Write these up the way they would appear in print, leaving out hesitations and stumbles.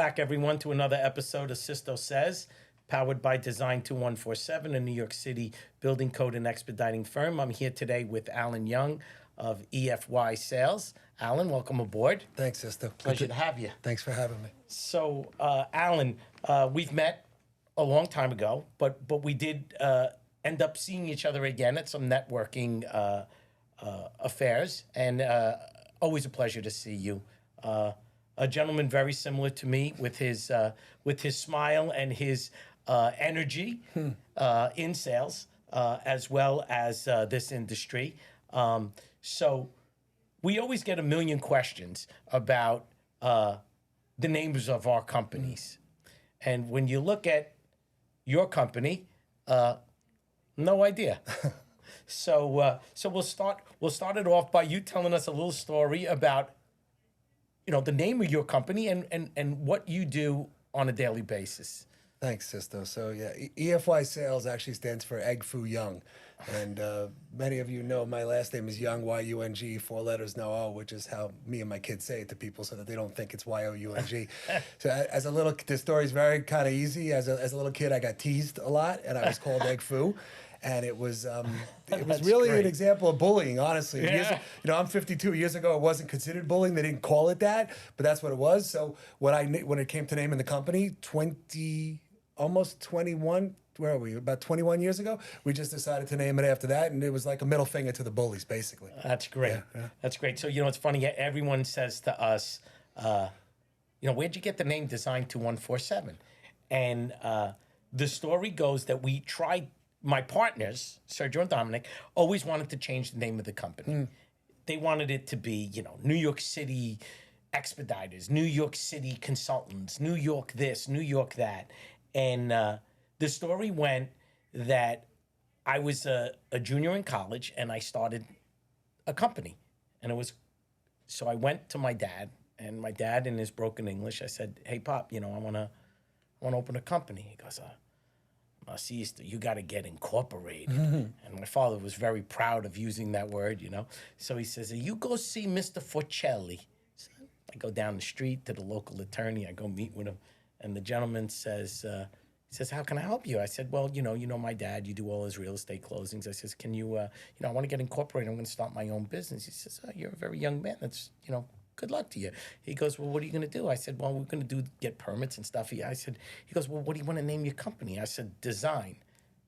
back, everyone, to another episode of Sisto Says, powered by Design 2147, a New York City building code and expediting firm. I'm here today with Alan Young of EFY Sales. Alan, welcome aboard. Thanks, Sisto. Pleasure to have you. Thanks for having me. So, Alan, we've met a long time ago, but we did end up seeing each other again at some networking affairs, and always a pleasure to see you. A gentleman very similar to me with his smile and his energy in sales, as well as this industry. So we always get a million questions about the names of our companies. And when you look at your company, no idea. So we'll start it off by you telling us a little story about, the name of your company and what you do on a daily basis. Thanks, Sisto. So yeah, EFY Sales actually stands for Egg Foo Young. And many of you know my last name is Young, Y-U-N-G, 4 letters, no O, which is how me and my kids say it to people so that they don't think it's Y-O-U-N-G. So as a little, the story's very kind of easy. As a little kid, I got teased a lot, and I was called Egg Foo. And it was really great. an example of bullying, honestly. Yeah. I'm 52. Years ago, it wasn't considered bullying. They didn't call it that, but that's what it was. So when it came to naming the company, almost 21, where are we? About 21 years ago, we just decided to name it after that, and it was like a middle finger to the bullies, basically. That's great. Yeah. That's great. So, it's funny. Everyone says to us, where'd you get the name Design 2147? And the story goes that we tried. My partners, Sergio and Dominic, always wanted to change the name of the company. They wanted it to be, New York City Expediters, New York City Consultants, New York this, New York that. And the story went that I was a junior in college and I started a company. And so I went to my dad, and my dad, in his broken English, I said, "Hey, Pop, I want to open a company." He goes, Sisto, you got to get incorporated. And my father was very proud of using that word, So he says, "You go see Mr. Forcelli." So I go down the street to the local attorney. I go meet with him. And the gentleman says, "How can I help you?" I said, "Well, you know my dad. You do all his real estate closings." I says, "Can you, I want to get incorporated. I'm going to start my own business." He says, "Oh, you're a very young man. That's, good luck to you." He goes, "Well, what are you going to do?" I said, "Well, we're going to get permits and stuff." He goes, "Well, what do you want to name your company?" I said, "Design."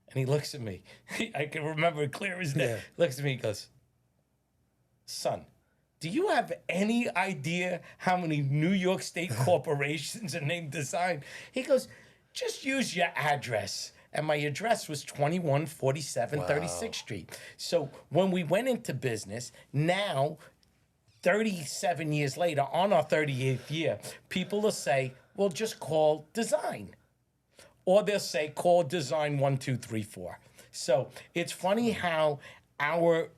And he looks at me. I can remember it clear as day. Yeah. Looks at me, he goes, "Son, do you have any idea how many New York State corporations are named Design?" He goes, "Just use your address." And my address was 2147 36th Street. So when we went into business, now 37 years later, on our 38th year, people will say, "Well, just call Design." Or they'll say, "Call Design 1234. So it's funny how our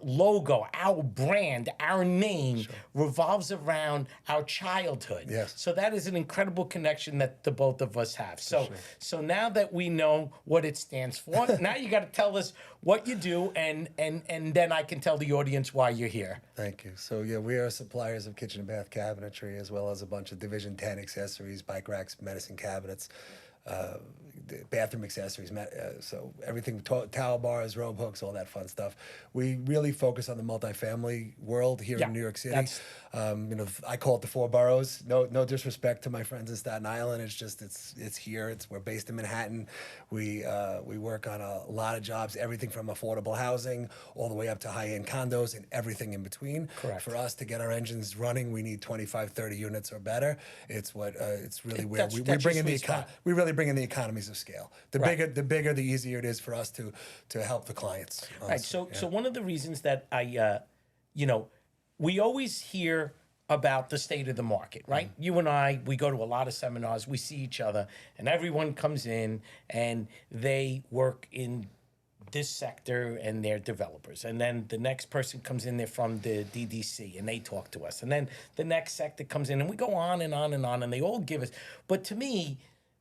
logo, our brand, our name revolves around our childhood. Yes. So that is an incredible connection that the both of us have. So now that we know what it stands for, now you got to tell us what you do, and then I can tell the audience why you're here. Thank you. So yeah, we are suppliers of kitchen and bath cabinetry, as well as a bunch of Division 10 accessories, bike racks, medicine cabinets, bathroom accessories, so everything, towel bars, robe hooks, all that fun stuff. We really focus on the multifamily world here in New York City. I call it the 4 boroughs. No disrespect to my friends in Staten Island. It's just it's here. We're based in Manhattan. We work on a lot of jobs, everything from affordable housing all the way up to high-end condos and everything in between. Correct. For us to get our engines running, we need 25, 30 units or better. It's really where we bring in we really bring in the economies of scale. The bigger, the easier it is for us to help the clients. Honestly. Right. So one of the reasons that we always hear about the state of the market, right? You and I, we go to a lot of seminars, we see each other, and everyone comes in and they work in this sector and they're developers. And then the next person comes in, they're from the DDC and they talk to us. And then the next sector comes in and we go on and on and on and they all give us. But to me,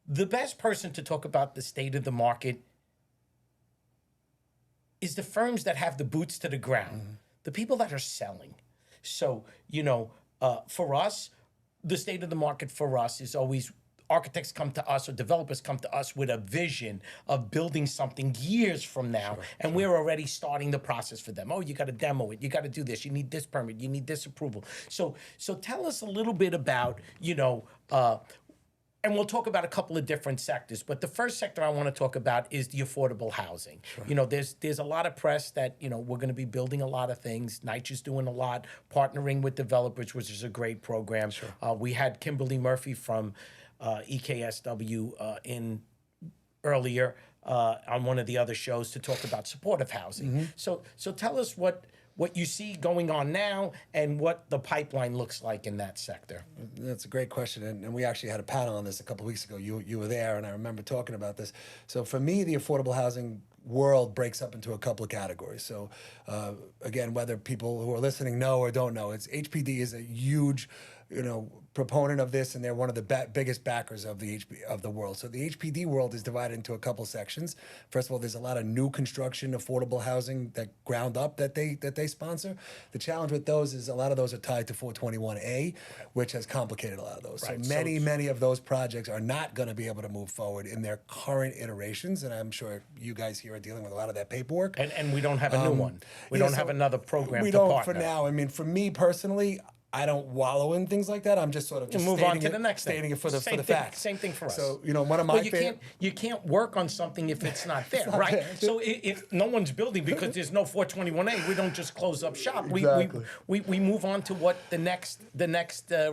the best person to talk about the state of the market is the firms that have the boots to the ground, the people that are selling. So, for us, the state of the market for us is always architects come to us or developers come to us with a vision of building something years from now, and we're already starting the process for them. Oh, you got to demo it. You got to do this. You need this permit. You need this approval. So tell us a little bit about, and we'll talk about a couple of different sectors, but the first sector I want to talk about is the affordable housing. There's a lot of press that, we're going to be building a lot of things. NYC's doing a lot, partnering with developers, which is a great program. We had Kimberly Murphy from EKSW in earlier on one of the other shows to talk about supportive housing. So tell us what you see going on now and what the pipeline looks like in that sector. That's a great question, and we actually had a panel on this a couple of weeks ago. You were there, and I remember talking about this. So for me, the affordable housing world breaks up into a couple of categories. So again, whether people who are listening know or don't know, it's HPD is a huge proponent of this, and they're one of the biggest backers of the world. So the HPD world is divided into a couple sections. First of all, there's a lot of new construction, affordable housing that ground up that they sponsor. The challenge with those is a lot of those are tied to 421A, which has complicated a lot of those. Right. So many of those projects are not going to be able to move forward in their current iterations, and I'm sure you guys here are dealing with a lot of that paperwork. And we don't have a new one. We don't have another program we to don't partner. For now. I mean, for me personally, I don't wallow in things like that. I'm just sort of just move on to the next stating it for the facts. Same thing for us. So one of my you can't work on something if it's not there, right? There. So if no one's building because there's no 421A, we don't just close up shop. Exactly. We move on to what the next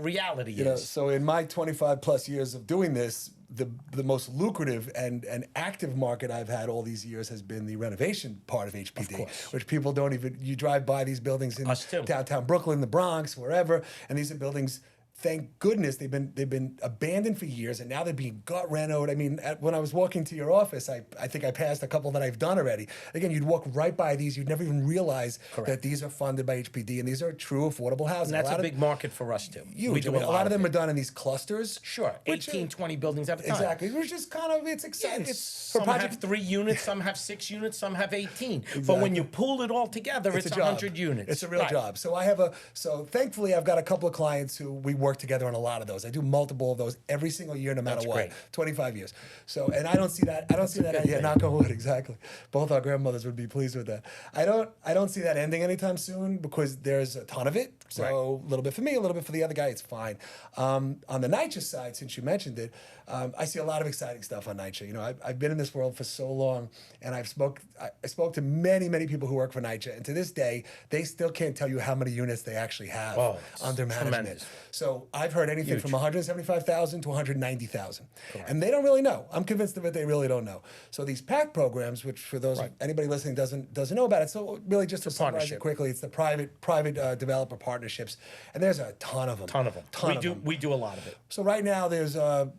reality is. So in my 25 plus years of doing this, the most lucrative and active market I've had all these years has been the renovation part of HPD, which people don't even, you drive by these buildings in downtown Brooklyn, the Bronx, wherever, and these are buildings, thank goodness, they've been abandoned for years, and now they're being gut renoed. I mean, when I was walking to your office, I think I passed a couple that I've done already. Again, you'd walk right by these, you'd never even realize that these are funded by HPD, and these are true affordable housing. And that's a big market for us too. Huge. A lot of them are done in these clusters. Sure, 18, 20 buildings at a time. Exactly, which is kind of, it's exciting. Yeah, some have 3 units, some have 6 units, some have 18. Exactly. But when you pull it all together, it's 100 units. It's a real job. So thankfully I've got a couple of clients who we work together on a lot of those. I do multiple of those every single year, no matter what. Great. 25 years. So, and I don't see that. Yeah, knock on wood. Exactly. Both our grandmothers would be pleased with that. I don't see that ending anytime soon because there's a ton of it. So a little bit for me, a little bit for the other guy. It's fine. On the NYCHA side, since you mentioned it, I see a lot of exciting stuff on NYCHA. I've been in this world for so long, and I spoke to many people who work for NYCHA, and to this day, they still can't tell you how many units they actually have under management. Tremendous. So I've heard anything from 175,000 to 190,000, and they don't really know. I'm convinced of it; they really don't know. So these PAC programs, which for those anybody listening doesn't know about it, so really just to summarize it quickly, it's the private developer partnerships, and there's a ton of them. We do a lot of it. So right now there's on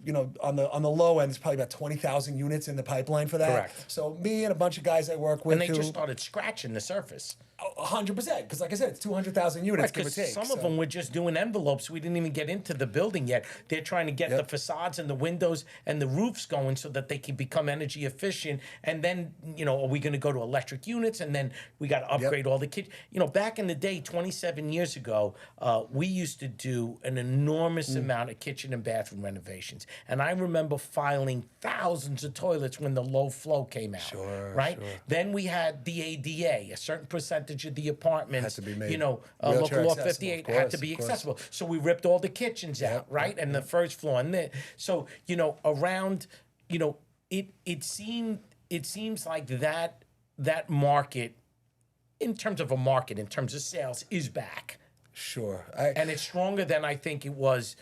the low end, there's probably about 20,000 units in the pipeline for that. Correct. So me and a bunch of guys I work with, and they just started scratching the surface. 100%, because like I said, it's 200,000 units, give or take. Some of them were just doing envelopes. We didn't even get into the building yet. They're trying to get the facades and the windows and the roofs going so that they can become energy efficient. And then, are we going to go to electric units? And then we got to upgrade all the kitchens. Back in the day, 27 years ago, we used to do an enormous amount of kitchen and bathroom renovations. And I remember filing thousands of toilets when the low flow came out. Right? Then we had the ADA, a certain percentage of the apartments, had to be made local law 58 had to be accessible. So we ripped all the kitchens out, right? And the first floor. And so, around, it seems like that market, in terms of in terms of sales, is back. Sure. And it's stronger than I think it was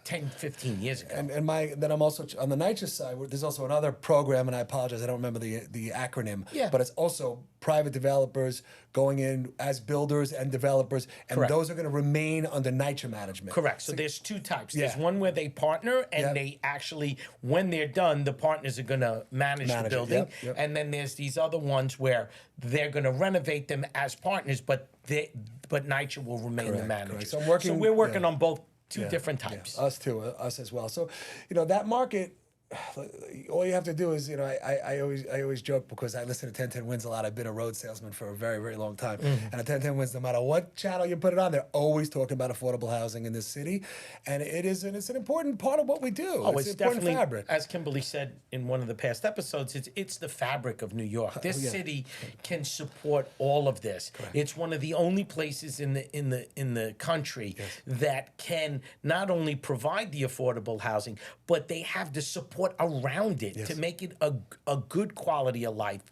10, 15 years ago. And then I'm also, on the NYCHA side, there's also another program, and I apologize, I don't remember the acronym, but it's also private developers going in as builders and developers, and those are going to remain under NYCHA management. Correct. So there's 2 types. There's one where they partner, and they actually, when they're done, the partners are going to manage the building. And then there's these other ones where they're going to renovate them as partners, but NYCHA will remain the manager. So we're working on both. Two different types. Us too, us as well. So, that market, all you have to do is, I always joke because I listen to 1010 Wins a lot. I've been a road salesman for a very, very long time. And at 1010 Wins, no matter what channel you put it on, they're always talking about affordable housing in this city. And it's an important part of what we do. Oh, it's it's an important definitely, fabric. as Kimberly said in one of the past episodes, it's the fabric of New York. This yeah. city can support all of this. It's one of the only places in the country that can not only provide the affordable housing, but they have the support around it to make it a good quality of life.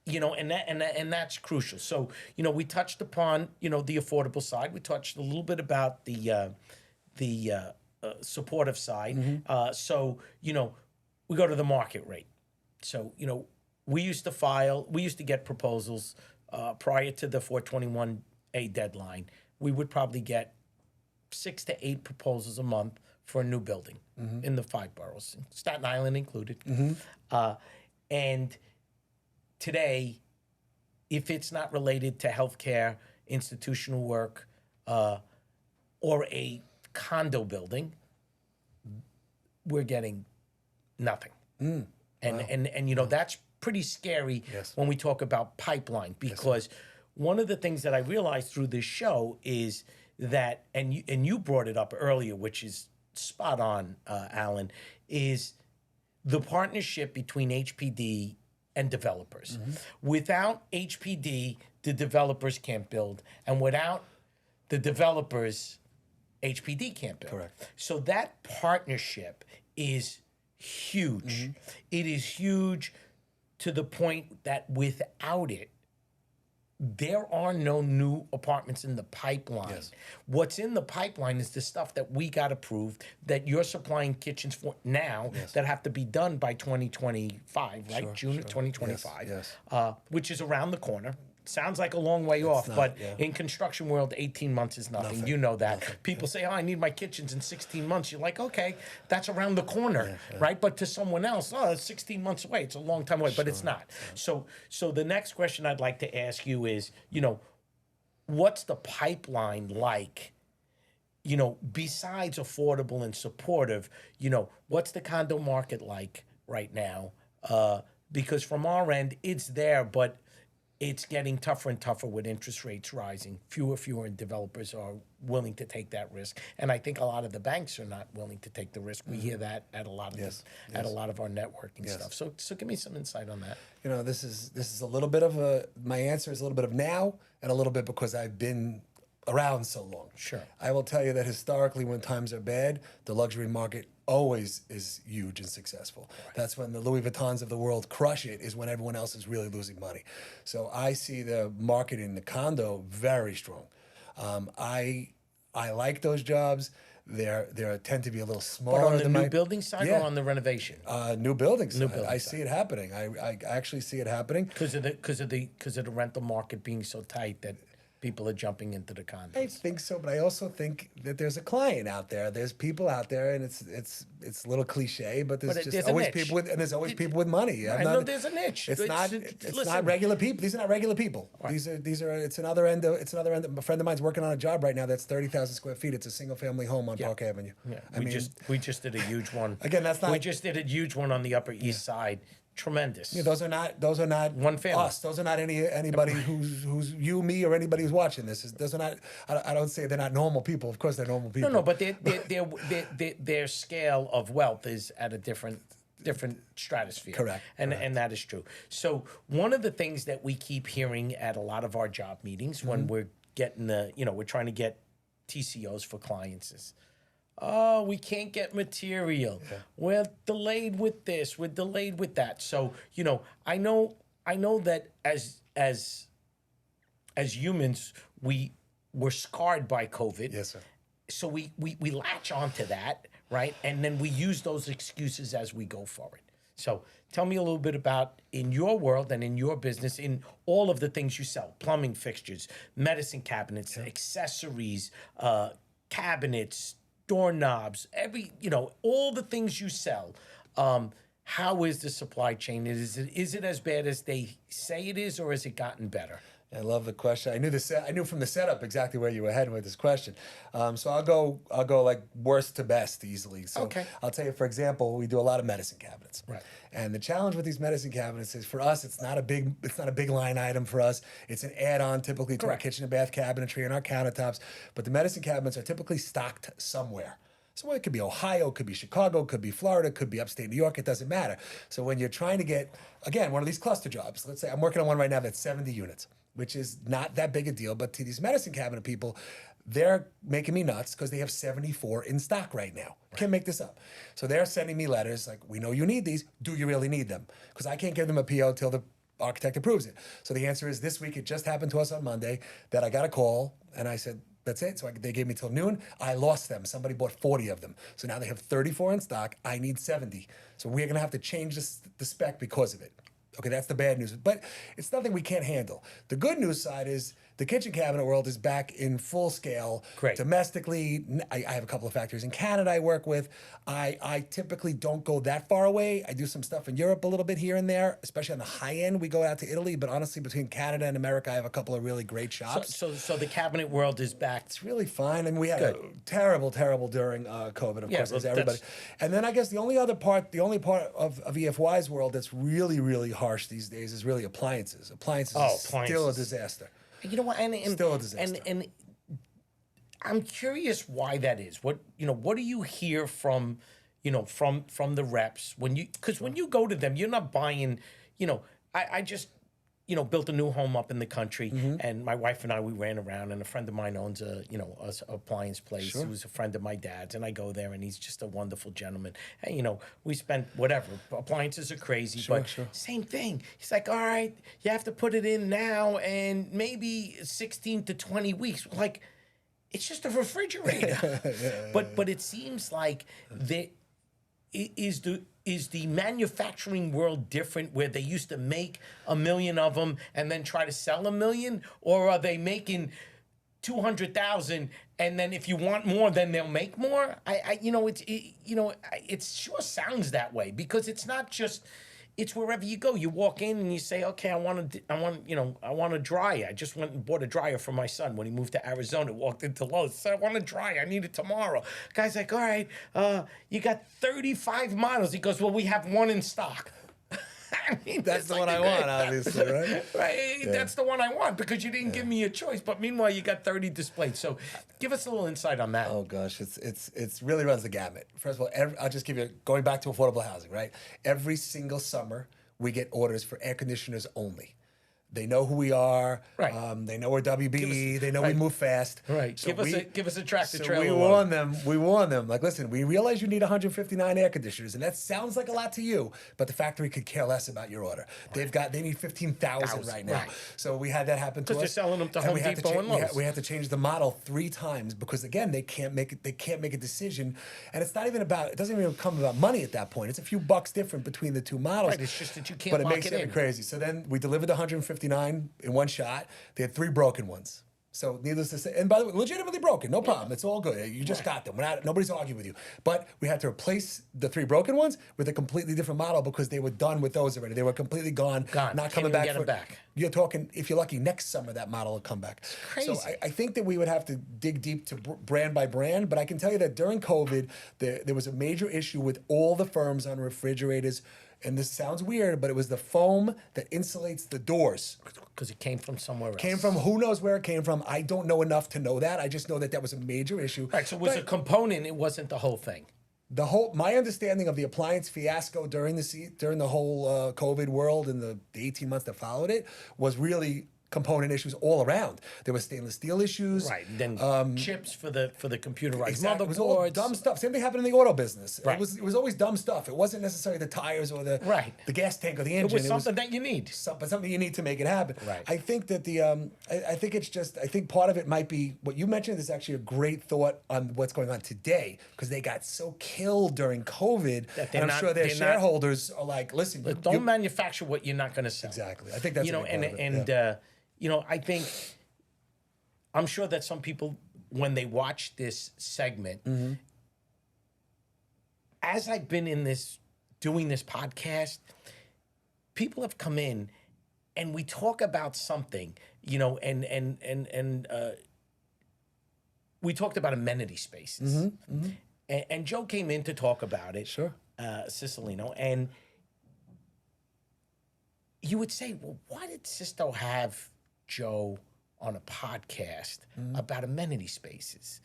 And that's crucial. So, we touched upon, the affordable side. We touched a little bit about the supportive side. So, we go to the market rate. So, we used to get proposals prior to the 421A deadline. We would probably get 6 to 8 proposals a month for a new building in the 5 boroughs, Staten Island included. And today, if it's not related to healthcare, institutional work, or a condo building, we're getting nothing. And that's pretty scary when we talk about pipeline, because one of the things that I realized through this show is that, and you brought it up earlier, which is spot on, Alan, is the partnership between HPD and developers. Without HPD, the developers can't build, and without the developers, HPD can't build. Correct. So that partnership is huge. It is huge to the point that without it, there are no new apartments in the pipeline. What's in the pipeline is the stuff that we got approved, that you're supplying kitchens for now, that have to be done by 2025, right? June of 2025, which is around the corner. Sounds like a long way off, but in construction world, 18 months is nothing. You know that. People say, I need my kitchens in 16 months. You're like, okay, that's around the corner, right? But to someone else, it's 16 months away. It's a long time away, but it's not. So the next question I'd like to ask you is, what's the pipeline like? Besides affordable and supportive, what's the condo market like right now? Because from our end, it's there, but it's getting tougher and tougher with interest rates rising. Fewer developers are willing to take that risk, and I think a lot of the banks are not willing to take the risk. We hear that at a lot of at a lot of our networking stuff. So give me some insight on that. This is a little bit of my answer is a little bit of now and a little bit because I've been around so long. Sure. I will tell you that historically, when times are bad, the luxury market always is huge and successful. That's when the Louis Vuittons of the world crush it, is when everyone else is really losing money. So I see the market in the condo very strong. I like those jobs. They tend to be a little smaller. But on the new building side or on the renovation? New buildings. I see it happening. I actually see it happening because of the rental market being so tight that people are jumping into the condos. I think so, but I also think that there's a client out there. There's people out there, and it's a little cliche, but there's always people with, and there's always people with money. I know there's a niche. It's not regular people. These are not regular people. Right. These are it's another end. A friend of mine's working on a job right now that's 30,000 square feet. It's a single family home on Park Avenue. Yeah. We just did a huge one. Again, that's not. We just did a huge one on the Upper East Side. Tremendous. Yeah, those are not one family. Us. Those are not anybody who's you, me, or anybody who's watching this. Those are not. I don't say they're not normal people. Of course, they're normal people. No, but their scale of wealth is at a different stratosphere. Correct. And that is true. So one of the things that we keep hearing at a lot of our job meetings when we're getting we're trying to get TCOs for clients is, oh, we can't get material. Yeah. We're delayed with this. We're delayed with that. So, I know that as humans, we were scarred by COVID. Yes, sir. So we latch onto that, right? And then we use those excuses as we go forward. So tell me a little bit about, in your world and in your business, in all of the things you sell, plumbing fixtures, medicine cabinets, accessories, cabinets, doorknobs, all the things you sell. How is the supply chain? Is it as bad as they say it is, or has it gotten better? I love the question. I knew from the setup exactly where you were heading with this question. So I'll go like worst to best easily. So Okay. I'll tell you, for example, we do a lot of medicine cabinets. Right. And the challenge with these medicine cabinets is, for us, it's not a big line item for us. It's an add-on typically to our Correct. kitchen and bath cabinetry and our countertops. But the medicine cabinets are typically stocked somewhere. So it could be Ohio, could be Chicago, could be Florida, could be upstate New York. It doesn't matter. So when you're trying to get, again, one of these cluster jobs, let's say I'm working on one right now that's 70 units, which is not that big a deal. But to these medicine cabinet people, they're making me nuts because they have 74 in stock right now. Can't make this up. So they're sending me letters like, we know you need these. Do you really need them? Because I can't give them a PO till the architect approves it. So the answer is, this week, it just happened to us on Monday that I got a call and I said, that's it. So they gave me till noon. I lost them. Somebody bought 40 of them. So now they have 34 in stock. I need 70. So we're going to have to change the spec because of it. Okay, that's the bad news. But it's nothing we can't handle. The good news side is the kitchen cabinet world is back in full scale. Great. Domestically, I have a couple of factories in Canada I work with. I typically don't go that far away. I do some stuff in Europe a little bit here and there, especially on the high end. We go out to Italy, but honestly, between Canada and America, I have a couple of really great shops. So the cabinet world is back. It's really fine. I mean, we had a terrible during COVID, of course, as everybody. And then I guess the only part of EFY's world that's really, really harsh these days is really appliances. Appliances is still a disaster. You know what? And Still a disaster. And I'm curious why that is. What do you hear from the reps because when you go to them, you're not buying. I just built a new home up in the country, and my wife and we ran around, and a friend of mine owns a appliance place. Sure. He was a friend of my dad's, and I go there, and he's just a wonderful gentleman. And we spent whatever. Appliances are crazy, but same thing. He's like, all right, you have to put it in now, and maybe 16 to 20 weeks. Like, it's just a refrigerator. But it seems like is the manufacturing world different, where they used to make 1 million of them and then try to sell 1 million, or are they making 200,000 and then if you want more, then they'll make more? It sure sounds that way, because it's not just. It's wherever you go. You walk in and you say, "Okay, I want a dryer." I just went and bought a dryer for my son when he moved to Arizona. Walked into Lowe's, said, "I want a dryer. I need it tomorrow." Guy's like, "All right, you got 35 models." He goes, "Well, we have one in stock." I mean, that's the one I want, obviously, right? Right. Yeah. That's the one I want, because you didn't give me a choice. But meanwhile, you got 30 displayed. So, give us a little insight on that. Oh gosh, it's really runs the gamut. First of all, I'll just give you, going back to affordable housing, right? Every single summer, we get orders for air conditioners only. They know who we are. Right. They know we're WB. They know we move fast. Right. So give us a tractor so trailer. We warn them. Like, listen, we realize you need 159 air conditioners, and that sounds like a lot to you, but the factory could care less about your order. They need 15,000 right now. Right. So we had that happen to us. Because they're selling them to Home Depot and Lowe's. We had to change the model 3 times because, again, they can't make a decision, and it doesn't even come about money at that point. It's a few bucks different between the two models. Right. It's just that you can't. But it lock makes it it in. crazy. So then we delivered the 159 in one shot. They had 3 broken ones. So needless to say, and by the way, legitimately broken, no problem. It's all good. You just got them. Nobody's arguing with you. But we had to replace the 3 broken ones with a completely different model because they were done with those already. They were completely gone. Not coming back. Get them back. You're talking, if you're lucky, next summer that model will come back. It's crazy. So I think that we would have to dig deep to brand by brand. But I can tell you that during COVID, there was a major issue with all the firms on refrigerators. And this sounds weird, but it was the foam that insulates the doors. Because it came from somewhere else. Came from, who knows where it came from. I don't know enough to know that. I just know that was a major issue. Right, so it was a component, it wasn't the whole thing. My understanding of the appliance fiasco during the whole COVID world and the 18 months that followed it was really component issues all around. There were stainless steel issues. Right. And then chips for the computerized exactly. motherboards. It was all dumb stuff. Same thing happened in the auto business. Right. It was always dumb stuff. It wasn't necessarily the tires or the gas tank or the engine. It was something that you need. Something you need to make it happen. Right. I think that I think part of it might be what you mentioned is actually a great thought on what's going on today, because they got so killed during COVID, and I'm sure their shareholders are like, listen, don't manufacture what you're not going to sell. Exactly. I think that's I'm sure that some people, when they watch this segment, as I've been doing this podcast, people have come in and we talk about something, and we talked about amenity spaces. And Joe came in to talk about it. Sure. Cicilline, and you would say, well, why did Sisto have Joe on a podcast about amenity spaces?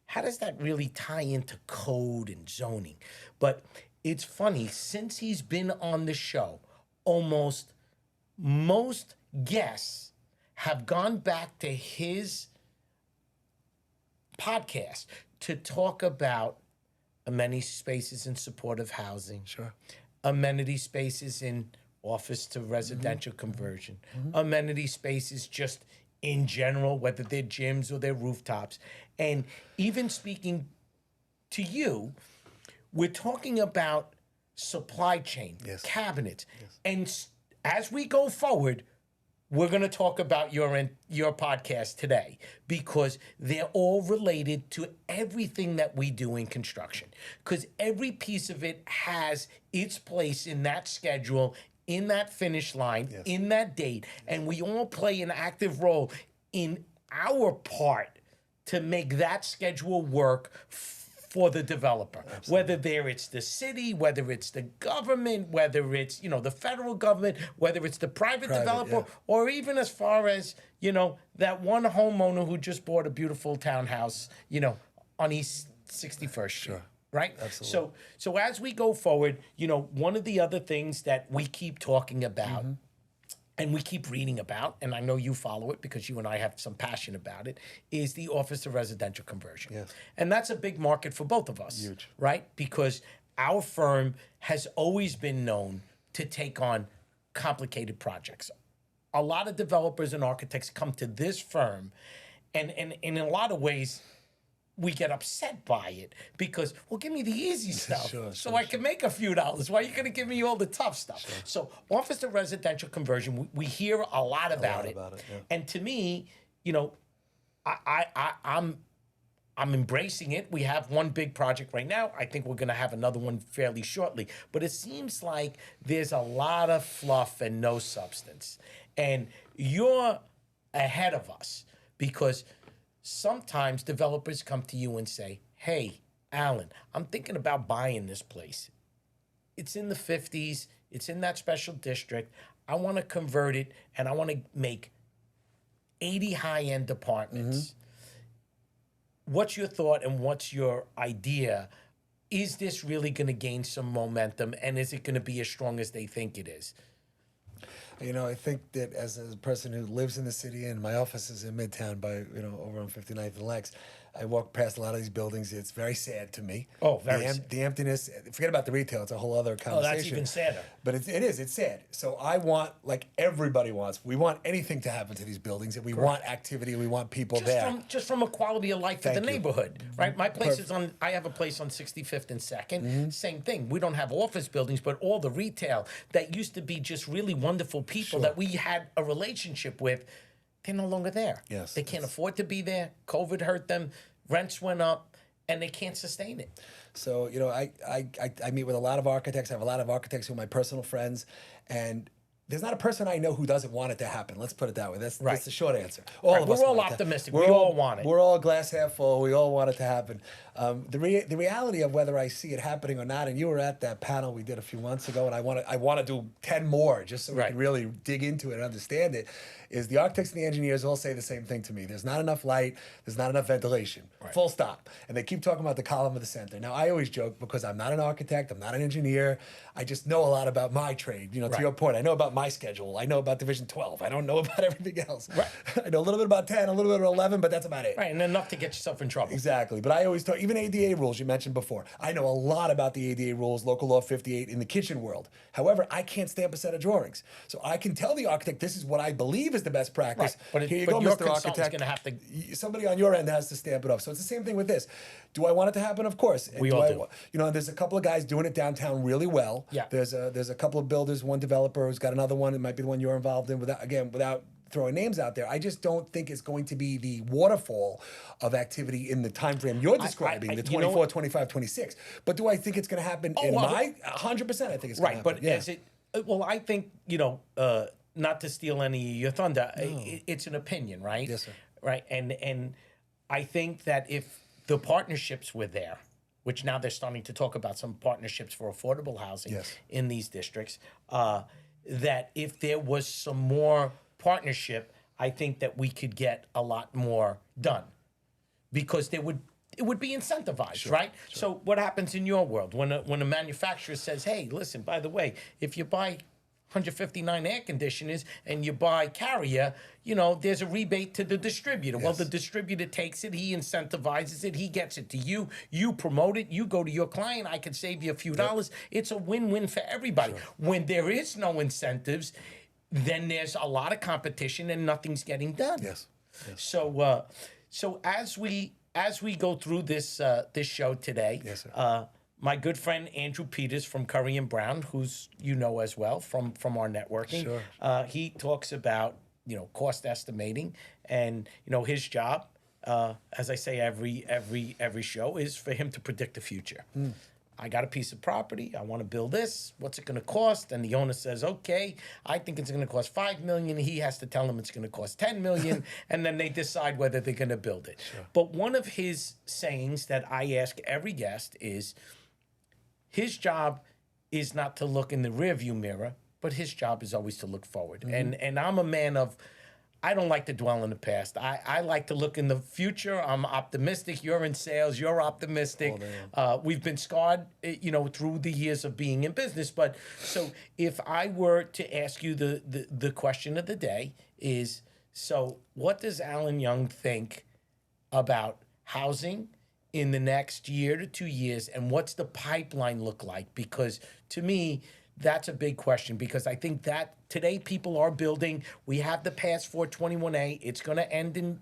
How does that really tie into code and zoning? But it's funny, since he's been on the show, almost most guests have gone back to his podcast to talk about amenity spaces in supportive housing, Sure. amenity spaces in office to residential conversion, amenity spaces just in general, whether they're gyms or they're rooftops. And even speaking to you, we're talking about supply chain, Yes. cabinets. And as we go forward, we're going to talk about your podcast today because they're all related to everything that we do in construction. Because every piece of it has its place in that schedule, in that finish line, in that date, and we all play an active role in our part to make that schedule work for the developer. Whether it's the city, whether it's the government, whether it's the federal government, whether it's the private developer, or even as far as that one homeowner who just bought a beautiful townhouse on East 61st Street. Sure. Right? Absolutely. So as we go forward, one of the other things that we keep talking about and we keep reading about, and I know you follow it because you and I have some passion about it, is the office to residential conversion. Yes. And that's a big market for both of us. Huge. Right? Because our firm has always been known to take on complicated projects. A lot of developers and architects come to this firm, and in a lot of ways, we get upset by it because, well, give me the easy stuff so I can make a few dollars. Why are you going to give me all the tough stuff? So office to residential conversion, we hear a lot about it. And to me, I'm embracing it. We have one big project right now. I think we're going to have another one fairly shortly. But it seems like there's a lot of fluff and no substance. And you're ahead of us because sometimes developers come to you and say, hey, Alan, I'm thinking about buying this place. It's in the 50s. It's in that special district. I want to convert it, and I want to make 80 high-end apartments. What's your thought and what's your idea? Is this really going to gain some momentum, and is it going to be as strong as they think it is? I think that as a person who lives in the city and my office is in Midtown by, over on 59th and Lex, I walk past a lot of these buildings. It's very sad to me. Oh, very sad. The emptiness. Forget about the retail. It's a whole other conversation. Oh, that's even sadder. But it's sad. So I want, like everybody wants, we want anything to happen to these buildings. And we want activity. We want people there. Just from a quality of life for the neighborhood, right? My place is I have a place on 65th and 2nd. Same thing. We don't have office buildings, but all the retail that used to be just really wonderful people that we had a relationship with, they're no longer there. Yes. They can't afford to be there. COVID hurt them. Rents went up, and they can't sustain it. So, I meet with a lot of architects. I have a lot of architects who are my personal friends, and there's not a person I know who doesn't want it to happen. Let's put it that way. That's the short answer. All of us. We're all optimistic. We all want it. We're all glass half full. We all want it to happen. The reality of whether I see it happening or not, and you were at that panel we did a few months ago, and I want to do 10 more just so we can really dig into it and understand it, is the architects and the engineers all say the same thing to me. There's not enough light. There's not enough ventilation. Full stop. And they keep talking about the column of the center. Now, I always joke because I'm not an architect. I'm not an engineer. I just know a lot about my trade. To your point, I know about my schedule. I know about Division 12. I don't know about everything else. I know a little bit about 10, a little bit about 11, but that's about it. Right, and enough to get yourself in trouble. Exactly. But I always talk, even ADA rules you mentioned before. I know a lot about the ADA rules, local law 58 in the kitchen world. However, I can't stamp a set of drawings. So I can tell the architect this is what I believe is the best practice. But here you but go, your Mr. Architect. Going to have to. Somebody on your end has to stamp it off. So it's the same thing with this. Do I want it to happen? Of course. We all do. There's a couple of guys doing it downtown really well. Yeah. There's a couple of builders, one developer who's got another one. It might be the one you're involved in. Without throwing names out there, I just don't think it's going to be the waterfall of activity in the time frame you're describing, the 24, 25, 26. But do I think it's going to happen 100%? I think it's going to happen. But as it, well, I think, not to steal any of your thunder, it's an opinion, right? Yes, sir. Right, and I think that if the partnerships were there, which now they're starting to talk about some partnerships for affordable housing Yes. in these districts, that if there was some more partnership, I think that we could get a lot more done because it would be incentivized, right? So what happens in your world when a manufacturer says, "Hey, listen, by the way, if you buy 159 air conditioners and you buy Carrier, there's a rebate to the distributor." Well, Yes. the distributor takes it, he incentivizes it, he gets it to you, you promote it, you go to your client, I can save you a few dollars. It's a win-win for everybody. When there is no incentives, then there's a lot of competition and nothing's getting done. Yes. So as we go through this show today, Yes, sir. my good friend Andrew Peters from Curry and Brown, who's as well from our networking, Sure. he talks about cost estimating, and his job, as I say every show, is for him to predict the future. I got a piece of property. I want to build this. What's it going to cost? And the owner says, "Okay, I think it's going to cost $5 million." He has to tell them it's going to cost $10 million, and then they decide whether they're going to build it. Sure. But one of his sayings that I ask every guest is, his job is not to look in the rearview mirror, but his job is always to look forward. And I'm a man of, I don't like to dwell in the past. I like to look in the future. I'm optimistic. You're in sales. You're optimistic. We've been scarred, through the years of being in business. But so if I were to ask you the question of the day is, so what does Alan Young think about housing in the next year to 2 years, and what's the pipeline look like? Because to me, that's a big question, because I think that today people are building. We have the pass for 21A. It's going to end in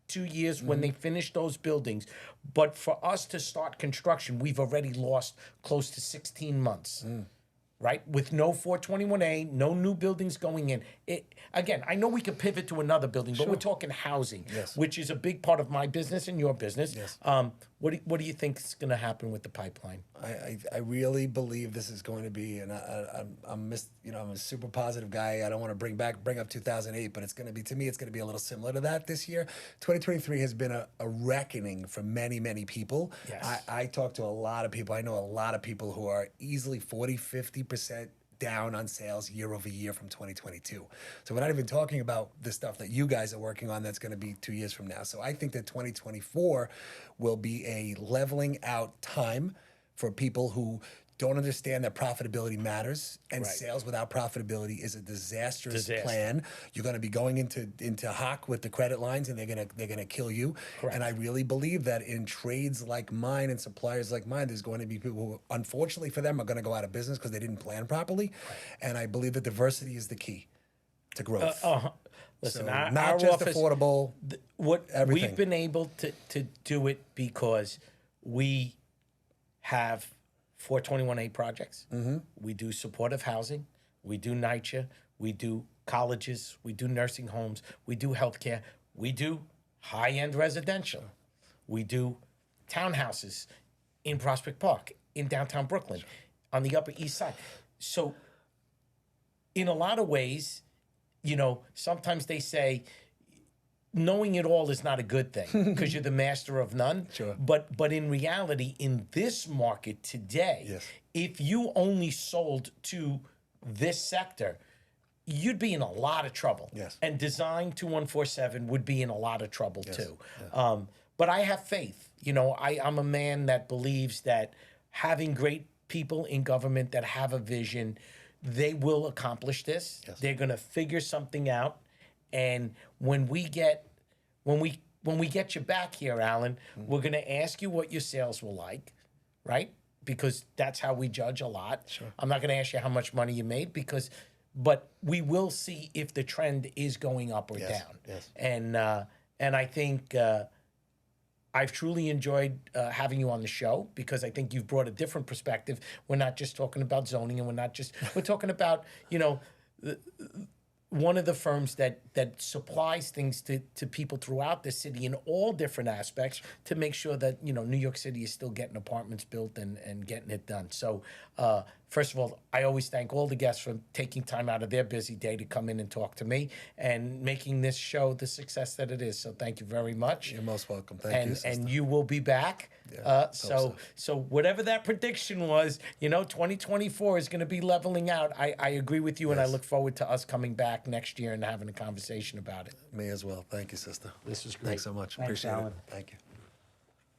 2 years when they finish those buildings. But for us to start construction, we've already lost close to 16 months. Right? With no 421A, no new buildings going in. Again, I know we could pivot to another building, but we're talking housing, Yes. which is a big part of my business and your business. Yes. What do you think is going to happen with the pipeline? I really believe this is going to be, and I'm a super positive guy. I don't want to bring up 2008, but it's going to be, to me, it's going to be a little similar to that this year. 2023 has been a reckoning for many, many people. Yes. I talk to a lot of people. I know a lot of people who are easily 40, 50% down on sales year over year from 2022. So we're not even talking about the stuff that you guys are working on that's going to be 2 years from now. So I think that 2024 will be a leveling out time for people who don't understand that profitability matters, and Right. sales without profitability is a disastrous Disaster. plan. You're going to be going into hock with the credit lines, and they're gonna kill you. Correct. And I really believe that in trades like mine and suppliers like mine, there's going to be people who, unfortunately for them, are going to go out of business because they didn't plan properly. And I believe that diversity is the key to growth. Listen, So our not just office, affordable. Everything. We've been able to do it because we have 421A projects. We do supportive housing. We do NYCHA. We do colleges. We do nursing homes. We do healthcare. We do high-end residential. We do townhouses in Prospect Park, in downtown Brooklyn, on the Upper East Side. So in a lot of ways, sometimes they say knowing it all is not a good thing because you're the master of none. Sure. But in reality, in this market today, Yes. if you only sold to this sector, you'd be in a lot of trouble. Yes. And Design 2147 would be in a lot of trouble too. But I have faith. I'm a man that believes that having great people in government that have a vision, they will accomplish this. Yes. They're going to figure something out. And when we get you back here, Alan, we're going to ask you what your sales were like, right? Because that's how we judge a lot. Sure. I'm not going to ask you how much money you made but we will see if the trend is going up or Yes, down. yes. And I think I've truly enjoyed having you on the show because I think you've brought a different perspective. We're not just talking about zoning, and we're talking about one of the firms that supplies things to people throughout the city in all different aspects to make sure that New York City is still getting apartments built and getting it done. So first of all, I always thank all the guests for taking time out of their busy day to come in and talk to me and making this show the success that it is. So thank you very much. You're most welcome. Thank you, sister. And you will be back. Yeah, So whatever that prediction was, 2024 is going to be leveling out. I agree with you, and I Yes. look forward to us coming back next year and having a conversation about it. Me as well. Thank you, sister. This was great. Thanks so much. Thanks, Appreciate Alan. it. Thank you.